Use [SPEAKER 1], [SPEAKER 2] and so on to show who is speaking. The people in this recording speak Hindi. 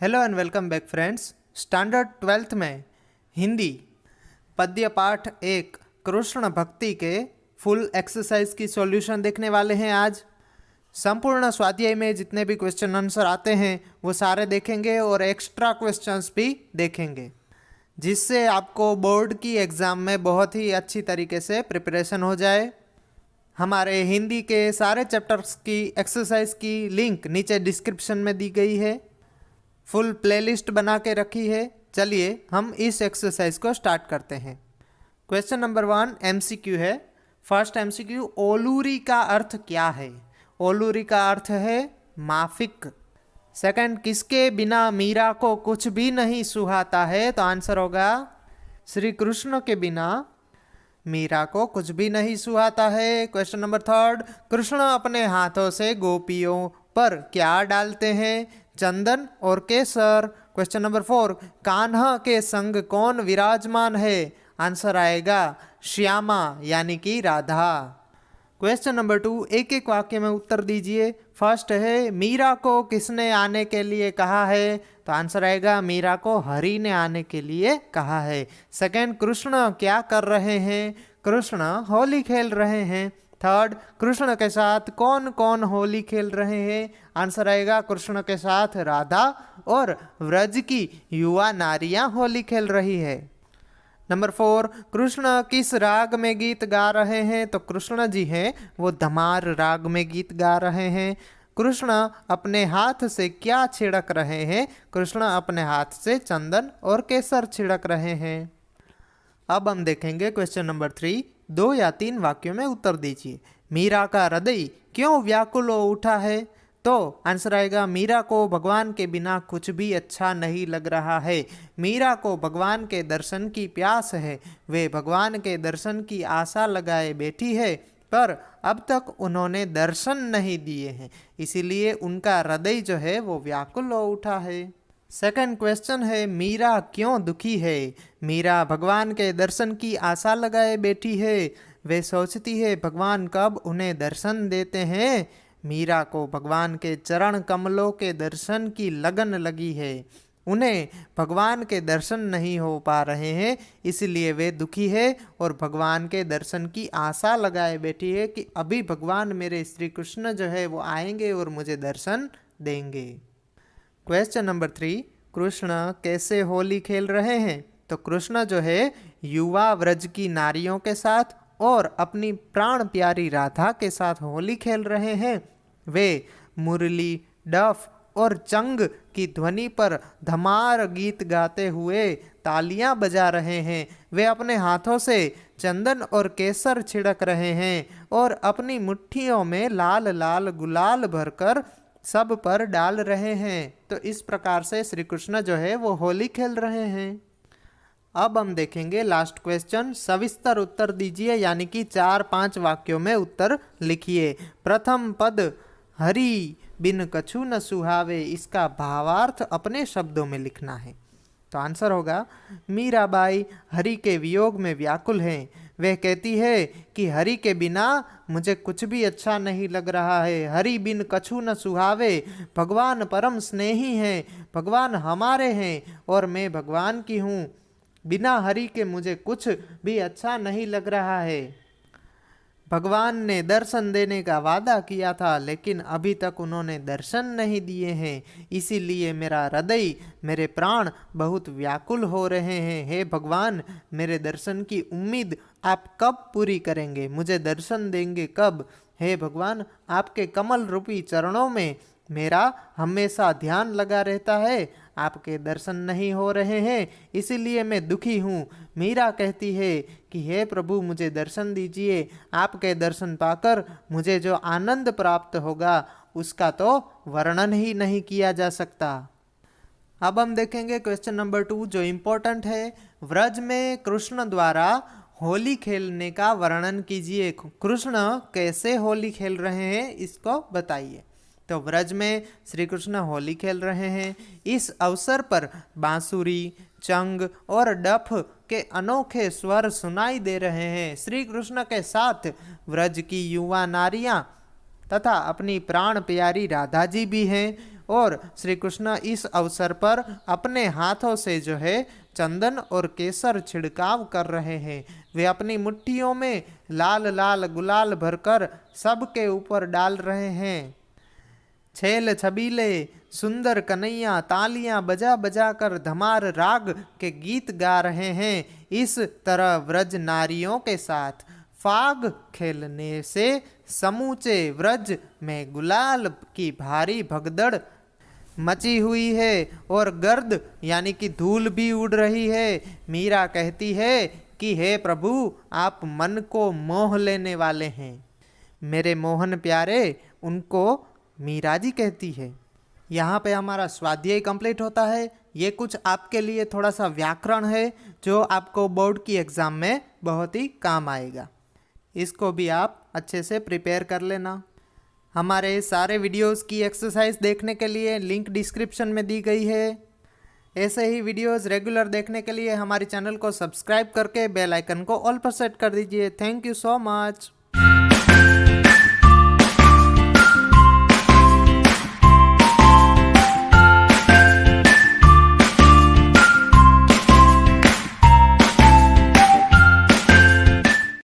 [SPEAKER 1] Hello and welcome back friends. Standard 12th में हिंदी पद्य पाठ 1 कृष्ण भक्ति के फुल एक्सरसाइज की सॉल्यूशन देखने वाले हैं। आज संपूर्ण स्वाध्याय में जितने भी क्वेश्चन आंसर आते हैं वो सारे देखेंगे और एक्स्ट्रा क्वेश्चंस भी देखेंगे, जिससे आपको बोर्ड की एग्ज़ाम में बहुत ही अच्छी तरीके से प्रिपरेशन हो जाए। हमारे हिंदी के सारे चैप्टर्स की एक्सरसाइज की लिंक नीचे डिस्क्रिप्शन में दी गई है, फुल प्लेलिस्ट बना के रखी है। चलिए हम इस एक्सरसाइज को स्टार्ट करते हैं। क्वेश्चन नंबर 1 एमसीक्यू है। फर्स्ट एमसीक्यू, ओलूरी का अर्थ क्या है? ओलूरी का अर्थ है माफिक। सेकंड, किसके बिना मीरा को कुछ भी नहीं सुहाता है? तो आंसर होगा श्री कृष्ण के बिना मीरा को कुछ भी नहीं सुहाता है। क्वेश्चन नंबर 3, कृष्ण अपने हाथों से गोपियों पर क्या डालते हैं? चंदन और केसर। क्वेश्चन नंबर 4, कान्हा के संग कौन विराजमान है? आंसर आएगा श्यामा यानी कि राधा। क्वेश्चन नंबर 2, एक एक वाक्य में उत्तर दीजिए। फर्स्ट है, मीरा को किसने आने के लिए कहा है? तो आंसर आएगा मीरा को हरि ने आने के लिए कहा है। सेकंड, कृष्ण क्या कर रहे हैं? कृष्ण होली खेल रहे हैं। थर्ड, कृष्ण के साथ कौन कौन होली खेल रहे हैं? आंसर आएगा कृष्ण के साथ राधा और व्रज की युवा नारियां होली खेल रही है। नंबर 4, कृष्ण किस राग में गीत गा रहे हैं? तो कृष्ण जी हैं वो धमार राग में गीत गा रहे हैं। कृष्ण अपने हाथ से क्या छिड़क रहे हैं? कृष्ण अपने हाथ से चंदन और केसर छिड़क रहे हैं। अब हम देखेंगे क्वेश्चन नंबर 3, 2 या 3 वाक्यों में उत्तर दीजिए। मीरा का हृदय क्यों व्याकुल हो उठा है? तो आंसर आएगा मीरा को भगवान के बिना कुछ भी अच्छा नहीं लग रहा है। मीरा को भगवान के दर्शन की प्यास है, वे भगवान के दर्शन की आशा लगाए बैठी है, पर अब तक उन्होंने दर्शन नहीं दिए हैं, इसीलिए उनका हृदय जो है वो व्याकुल हो उठा है। सेकंड क्वेश्चन है, मीरा क्यों दुखी है? मीरा भगवान के दर्शन की आशा लगाए बैठी है, वे सोचती है भगवान कब उन्हें दर्शन देते हैं। मीरा को भगवान के चरण कमलों के दर्शन की लगन लगी है, उन्हें भगवान के दर्शन नहीं हो पा रहे हैं, इसलिए वे दुखी है और भगवान के दर्शन की आशा लगाए बैठी है कि अभी भगवान मेरे श्री कृष्ण जो है वो आएंगे और मुझे दर्शन देंगे। क्वेश्चन नंबर 3, कृष्ण कैसे होली खेल रहे हैं? तो कृष्ण जो है युवा व्रज की नारियों के साथ और अपनी प्राण प्यारी राधा के साथ होली खेल रहे हैं। वे मुरली, डफ और चंग की ध्वनि पर धमार गीत गाते हुए तालियां बजा रहे हैं। वे अपने हाथों से चंदन और केसर छिड़क रहे हैं और अपनी मुट्ठियों में लाल लाल गुलाल भरकर सब पर डाल रहे हैं। तो इस प्रकार से श्री कृष्ण जो है वो होली खेल रहे हैं। अब हम देखेंगे लास्ट क्वेश्चन, सविस्तर उत्तर दीजिए, यानी कि 4-5 वाक्यों में उत्तर लिखिए। प्रथम पद, हरि बिन कछु न सुहावे, इसका भावार्थ अपने शब्दों में लिखना है। तो आंसर होगा, मीराबाई हरि के वियोग में व्याकुल हैं। वह कहती है कि हरि के बिना मुझे कुछ भी अच्छा नहीं लग रहा है। हरि बिन कछु न सुहावे, भगवान परम स्नेही हैं, भगवान हमारे हैं और मैं भगवान की हूँ। बिना हरि के मुझे कुछ भी अच्छा नहीं लग रहा है। भगवान ने दर्शन देने का वादा किया था, लेकिन अभी तक उन्होंने दर्शन नहीं दिए हैं, इसीलिए मेरा हृदय, मेरे प्राण बहुत व्याकुल हो रहे हैं। हे भगवान, मेरे दर्शन की उम्मीद आप कब पूरी करेंगे? मुझे दर्शन देंगे कब? हे भगवान, आपके कमल रूपी चरणों में मेरा हमेशा ध्यान लगा रहता है, आपके दर्शन नहीं हो रहे हैं, इसीलिए मैं दुखी हूँ। मीरा कहती है कि हे प्रभु, मुझे दर्शन दीजिए, आपके दर्शन पाकर मुझे जो आनंद प्राप्त होगा उसका तो वर्णन ही नहीं किया जा सकता। अब हम देखेंगे क्वेश्चन नंबर 2 जो इम्पोर्टेंट है। व्रज में कृष्ण द्वारा होली खेलने का वर्णन कीजिए। कृष्ण कैसे होली खेल रहे हैं इसको बताइए। तो व्रज में श्री कृष्ण होली खेल रहे हैं। इस अवसर पर बांसुरी, चंग और डफ के अनोखे स्वर सुनाई दे रहे हैं। श्री कृष्ण के साथ व्रज की युवा नारियां तथा अपनी प्राण प्यारी राधा जी भी हैं और श्री कृष्ण इस अवसर पर अपने हाथों से जो है चंदन और केसर छिड़काव कर रहे हैं। वे अपनी मुट्ठियों में लाल लाल गुलाल भरकर सबके ऊपर डाल रहे हैं। छेल छबीले सुंदर कन्हैया तालियां बजा बजा कर धमार राग के गीत गा रहे हैं। इस तरह व्रज नारियों के साथ फाग खेलने से समूचे व्रज में गुलाल की भारी भगदड़ मची हुई है और गर्द यानी कि धूल भी उड़ रही है। मीरा कहती है कि हे प्रभु, आप मन को मोह लेने वाले हैं। मेरे मोहन प्यारे, उनको मीरा जी कहती है। यहाँ पे हमारा स्वाध्याय कंप्लीट होता है। ये कुछ आपके लिए थोड़ा सा व्याकरण है जो आपको बोर्ड की एग्ज़ाम में बहुत ही काम आएगा। इसको भी आप अच्छे से प्रिपेयर कर लेना। हमारे सारे वीडियोस की एक्सरसाइज देखने के लिए लिंक डिस्क्रिप्शन में दी गई है। ऐसे ही वीडियोस रेगुलर देखने के लिए हमारे चैनल को सब्सक्राइब करके बेल आइकन को ऑल पर सेट कर दीजिए। Thank you so much.